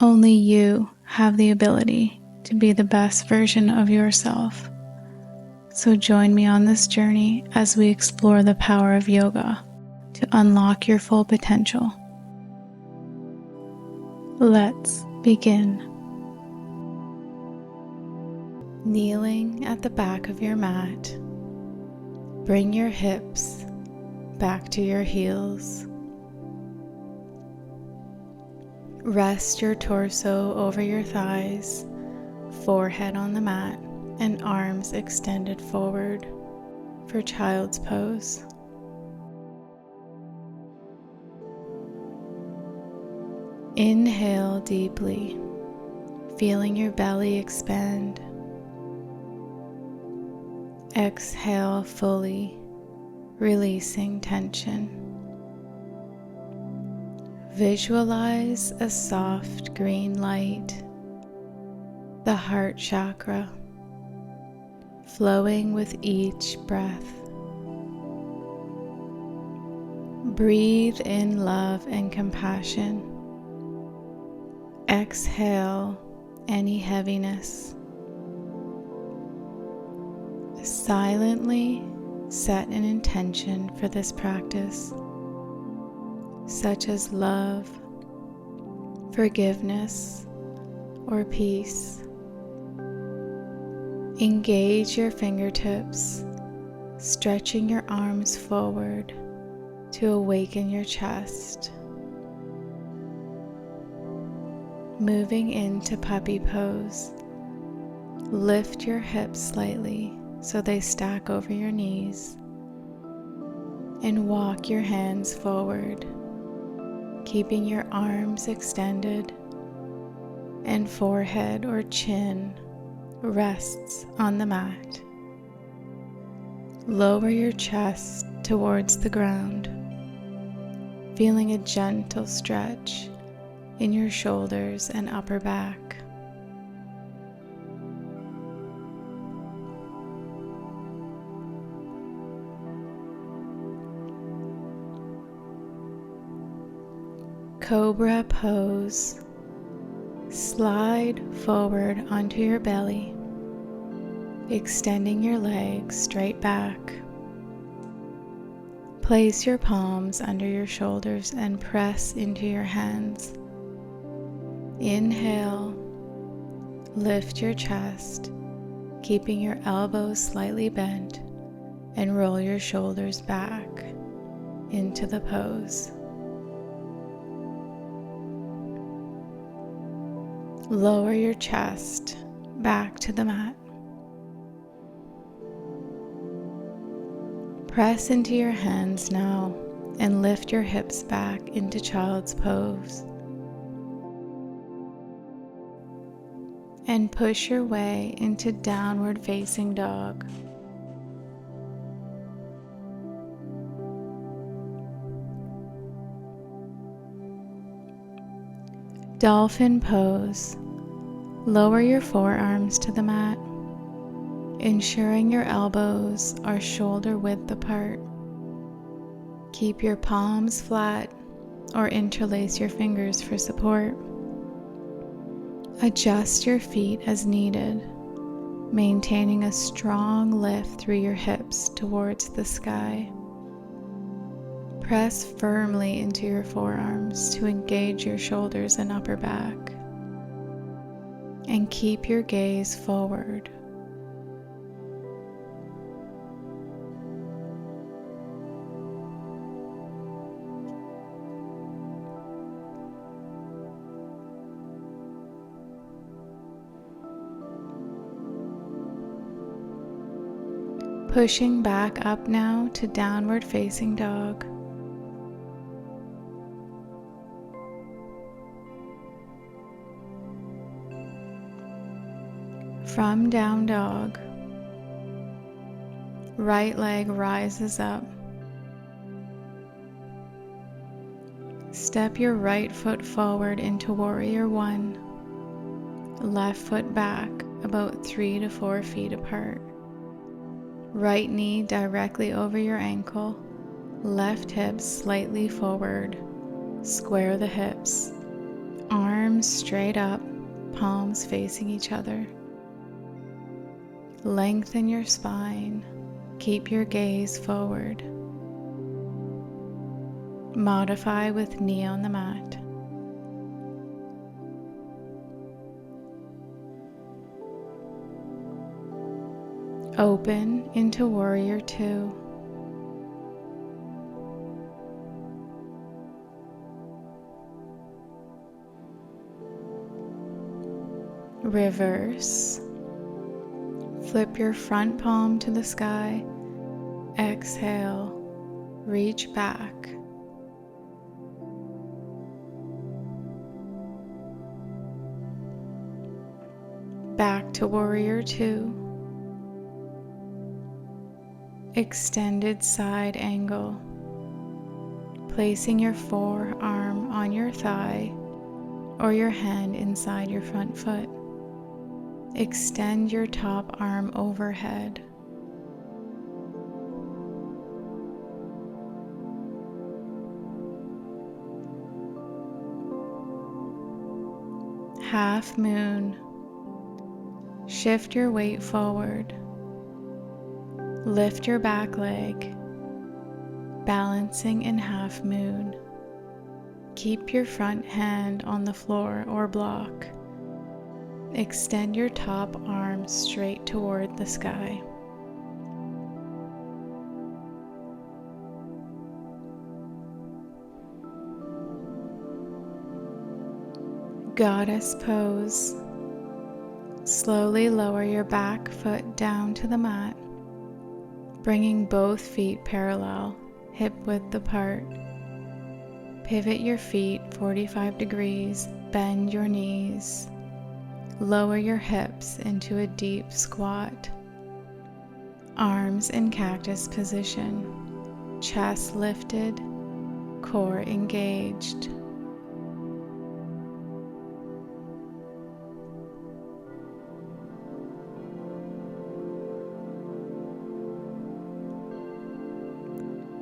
Only you have the ability to be the best version of yourself. So join me on this journey as we explore the power of yoga to unlock your full potential. Let's begin. Kneeling at the back of your mat, bring your hips back to your heels. Rest your torso over your thighs, forehead on the mat, and arms extended forward for child's pose. Inhale deeply, feeling your belly expand. Exhale fully, releasing tension. Visualize a soft green light, the heart chakra, flowing with each breath. Breathe in love and compassion. Exhale any heaviness. Silently set an intention for this practice, such as love, forgiveness, or peace. Engage your fingertips, stretching your arms forward to awaken your chest. Moving into puppy pose, lift your hips slightly so they stack over your knees, and walk your hands forward, keeping your arms extended and forehead or chin rests on the mat. Lower your chest towards the ground, feeling a gentle stretch in your shoulders and upper back. Cobra pose. Slide forward onto your belly, extending your legs straight back. Place your palms under your shoulders and press into your hands. Inhale, lift your chest, keeping your elbows slightly bent, and roll your shoulders back into the pose. Lower your chest back to the mat. Press into your hands now and lift your hips back into child's pose. And push your way into downward facing dog. Dolphin pose. Lower your forearms to the mat, ensuring your elbows are shoulder width apart. Keep your palms flat or interlace your fingers for support. Adjust your feet as needed, maintaining a strong lift through your hips towards the sky. Press firmly into your forearms to engage your shoulders and upper back, and keep your gaze forward. Pushing back up now to downward facing dog. From down dog, right leg rises up. Step your right foot forward into warrior one. Left foot back about 3 to 4 feet apart. Right knee directly over your ankle. Left hip slightly forward. Square the hips. Arms Arms straight up, palms facing each other. Lengthen your spine. Keep your gaze forward. Modify with knee on the mat. Open into Warrior Two. Reverse. Flip your front palm to the sky. Exhale. Reach back. Back to Warrior Two. Extended side angle. Placing your forearm on your thigh or your hand inside your front foot. Extend your top arm overhead. Half moon. Shift your weight forward. Lift your back leg, balancing in half moon. Keep your front hand on the floor or block. Extend your top arm straight toward the sky. Goddess pose. Slowly lower your back foot down to the mat, bringing both feet parallel, hip width apart. Pivot your feet 45 degrees, bend your knees. Lower your hips into a deep squat. Arms in cactus position, chest lifted, core engaged.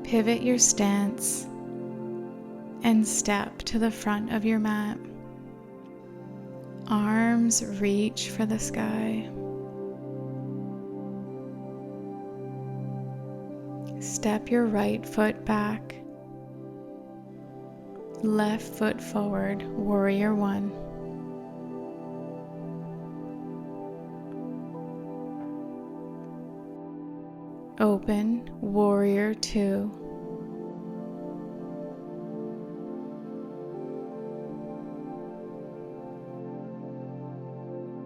Pivot your stance and step to the front of your mat. Arms reach for the sky. Step your right foot back. Left foot forward, Warrior One. Open, Warrior Two.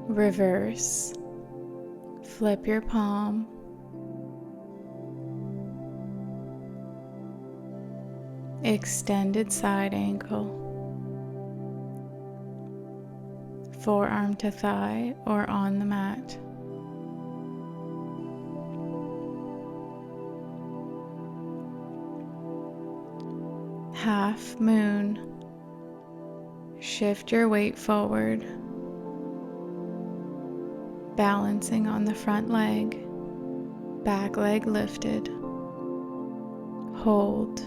Reverse. Flip your palm. Extended side ankle. Forearm to thigh or on the mat. Half moon. Shift your weight forward, balancing on the front leg, back leg lifted. Hold.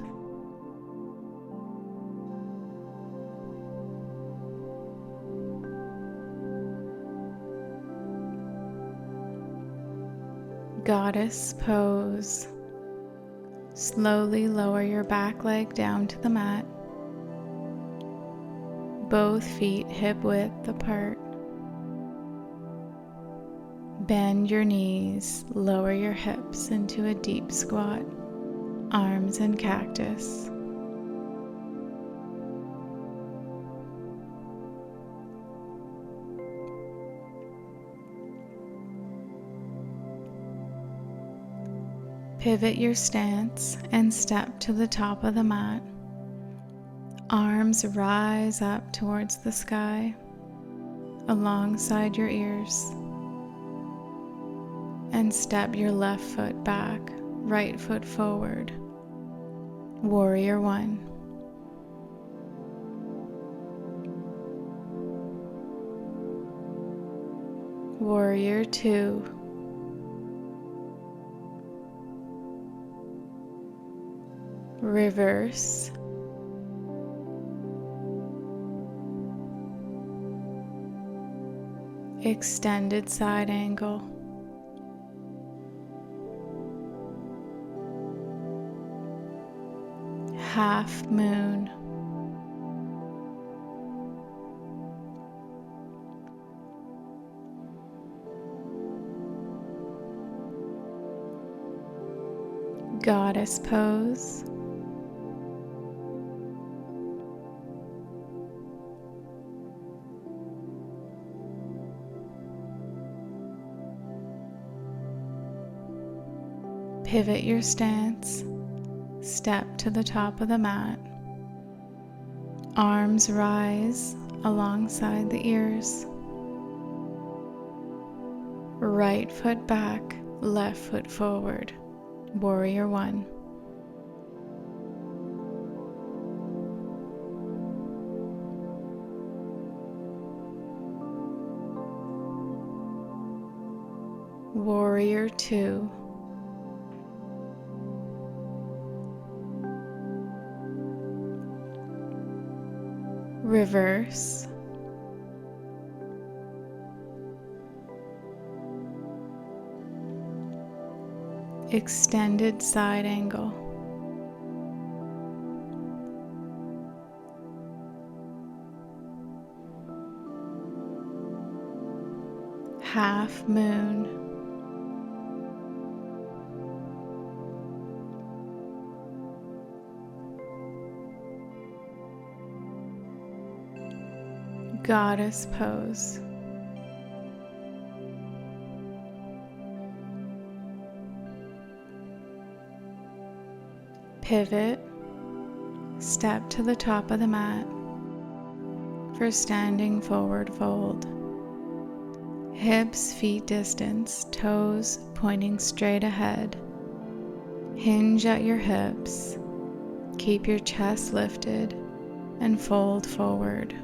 Goddess pose. Slowly lower your back leg down to the mat. Both feet hip width apart. Bend your knees, lower your hips into a deep squat. Arms in cactus. Pivot your stance and step to the top of the mat. Arms rise up towards the sky, alongside your ears. And step your left foot back, right foot forward. Warrior One. Warrior Two. Reverse. extended side angle, half moon, goddess pose, pivot your stance, step to the top of the mat, arms rise alongside the ears, right foot back, left foot forward, warrior one. Warrior two. Reverse. Extended side angle. Half moon. Goddess pose. Pivot, step to the top of the mat for standing forward fold. Hips, feet distance, toes pointing straight ahead. Hinge at your hips, keep your chest lifted and fold forward,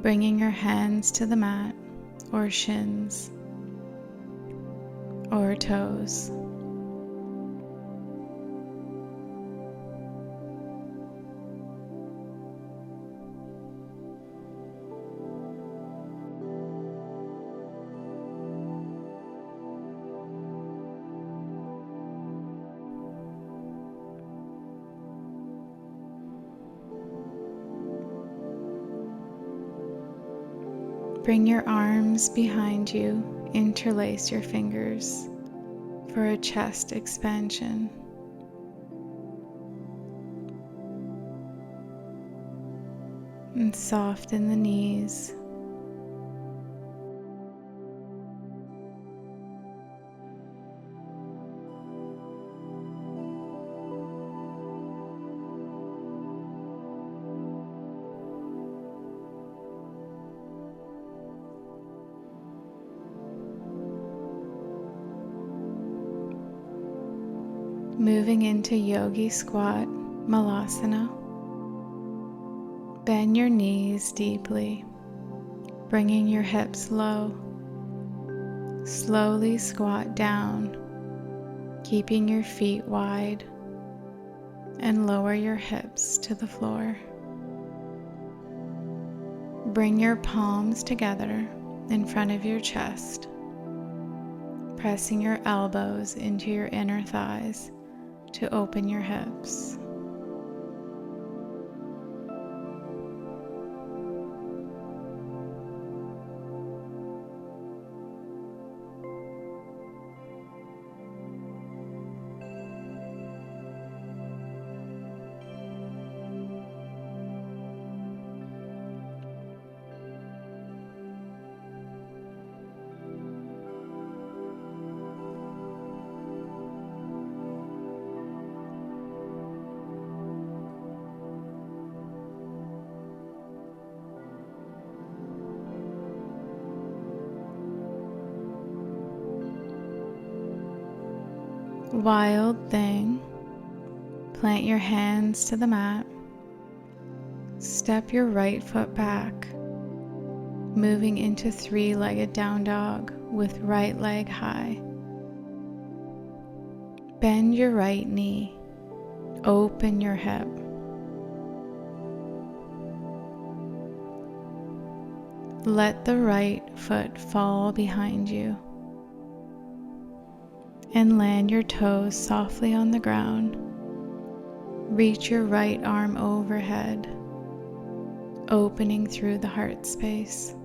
bringing your hands to the mat or shins or toes. Bring your arms behind you, interlace your fingers for a chest expansion. And soften the knees. Moving into yogi squat, malasana. Bend your knees deeply, bringing your hips low. Slowly squat down, keeping your feet wide, and lower your hips to the floor. Bring your palms together in front of your chest, pressing your elbows into your inner thighs to open your hips. Wild thing. Plant your hands to the mat. Step your right foot back, moving into three-legged down dog with right leg high. Bend your right knee. Open your hip. Let the right foot fall behind you and land your toes softly on the ground. Reach your right arm overhead, opening through the heart space.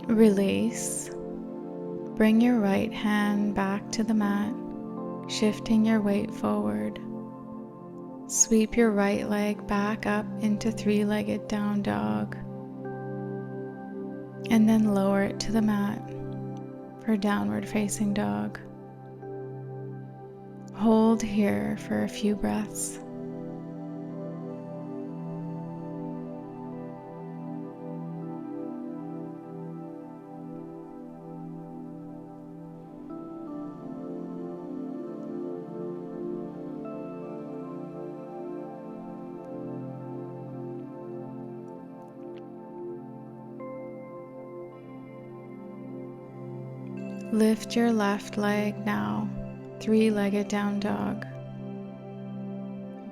Release. Bring your right hand back to the mat, shifting your weight forward. Sweep your right leg back up into three-legged down dog, and then lower it to the mat for downward facing dog. Hold here for a few breaths. Lift your left leg now, three-legged down dog.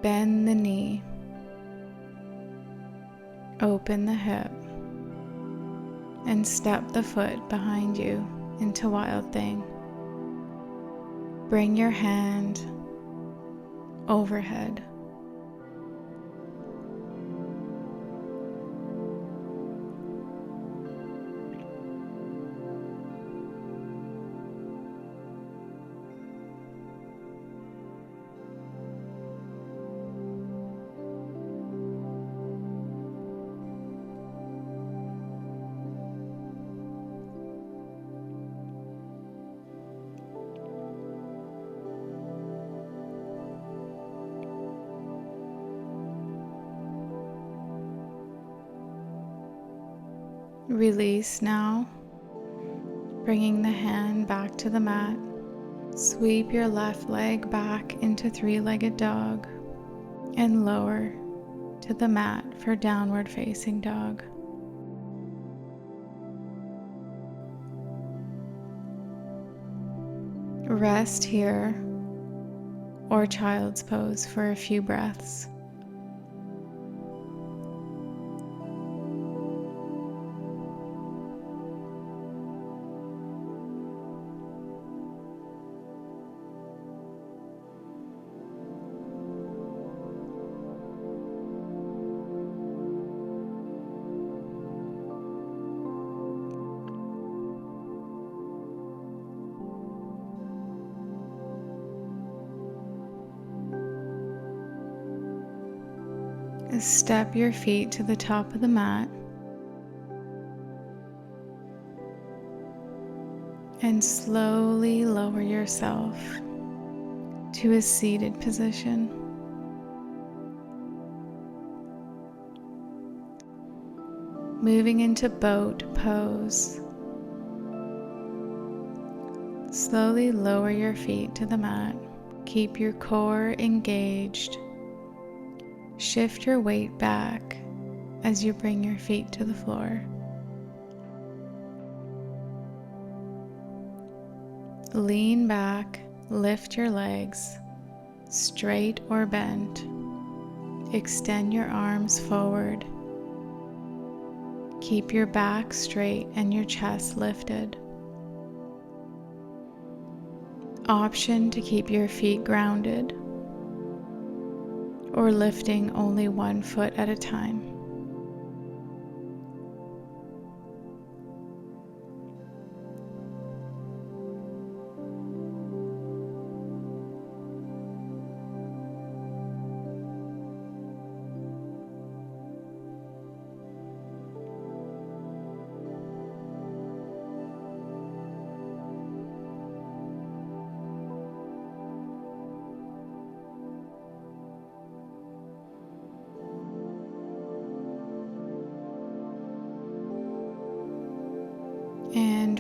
Bend the knee. Open the hip. And step the foot behind you into Wild Thing. Bring your hand overhead. Release now, bringing the hand back to the mat. Sweep your left leg back into three-legged dog and lower to the mat for downward facing dog. Rest here or child's pose for a few breaths. Step your feet to the top of the mat and slowly lower yourself to a seated position. Moving into boat pose. Slowly lower your feet to the mat. Keep your core engaged. Shift your weight back as you bring your feet to the floor. Lean back, lift your legs, straight or bent. Extend your arms forward. Keep your back straight and your chest lifted. Option to keep your feet grounded or lifting only one foot at a time.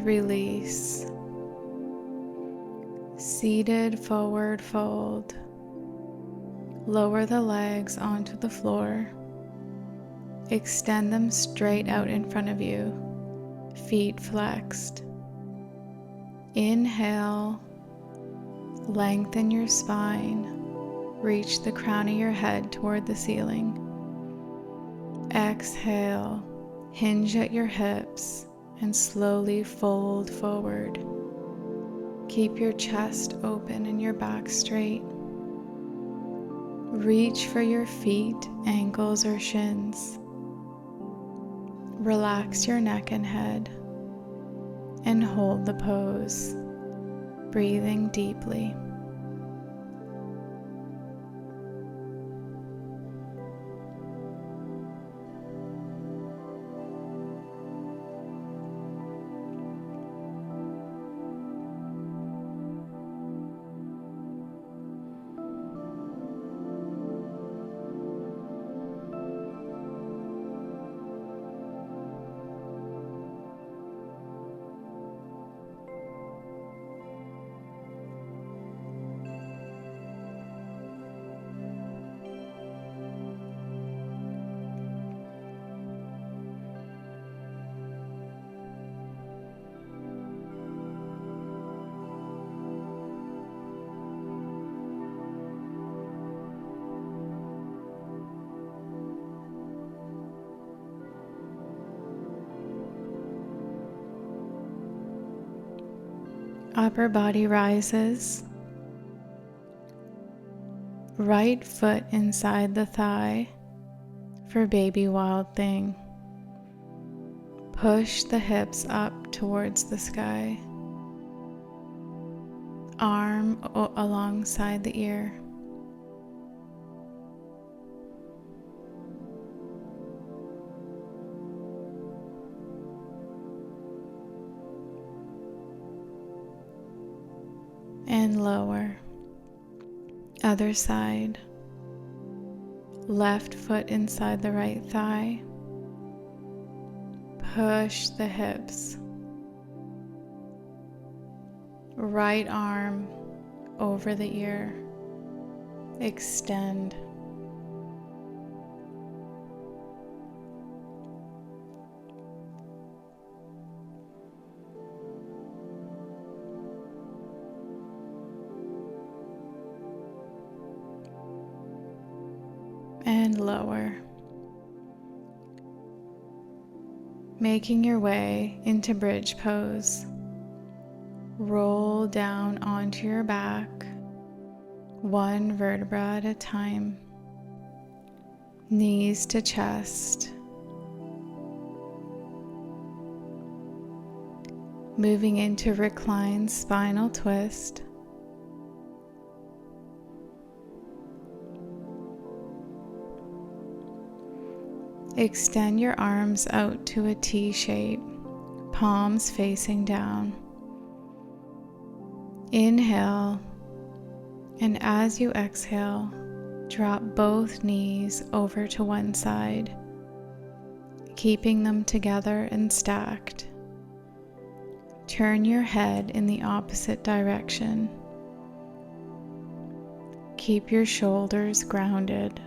release. Seated forward fold. Lower the legs onto the floor. Extend them straight out in front of you, feet flexed. Inhale, lengthen your spine, reach the crown of your head toward the ceiling. Exhale, hinge at your hips and slowly fold forward. Keep your chest open and your back straight. Reach for your feet, ankles, or shins. Relax your neck and head and hold the pose, breathing deeply. Upper body rises. Right foot inside the thigh for baby wild thing. Push the hips up towards the sky. Arm alongside the ear. And lower. Other side. Left foot inside the right thigh. Push the hips. Right arm over the ear. Extend. And lower. Making your way into bridge pose. Roll down onto your back, one vertebra at a time. Knees to chest. Moving into reclined spinal twist. Extend your arms out to a T shape, palms facing down. Inhale, and as you exhale, drop both knees over to one side, keeping them together and stacked. Turn your head in the opposite direction. Keep your shoulders grounded.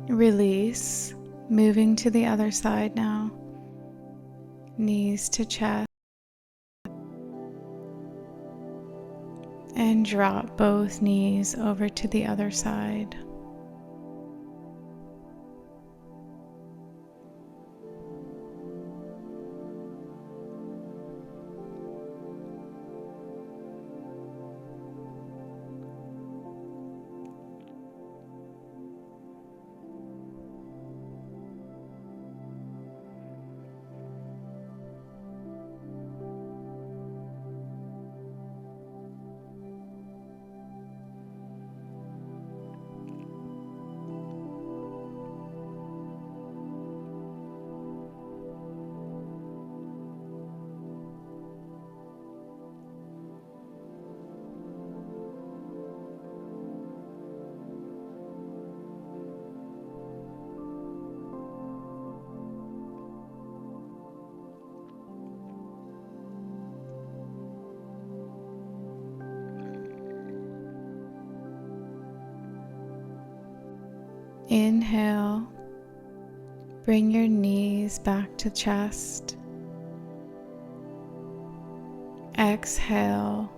Release, moving to the other side now. Knees to chest. And drop both knees over to the other side. Inhale, bring your knees back to chest. Exhale,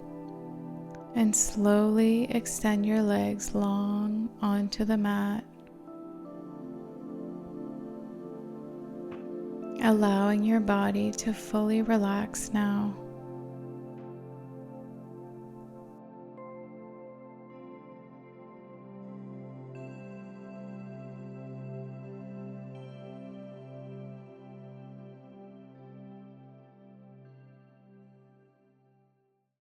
and slowly extend your legs long onto the mat, allowing your body to fully relax now.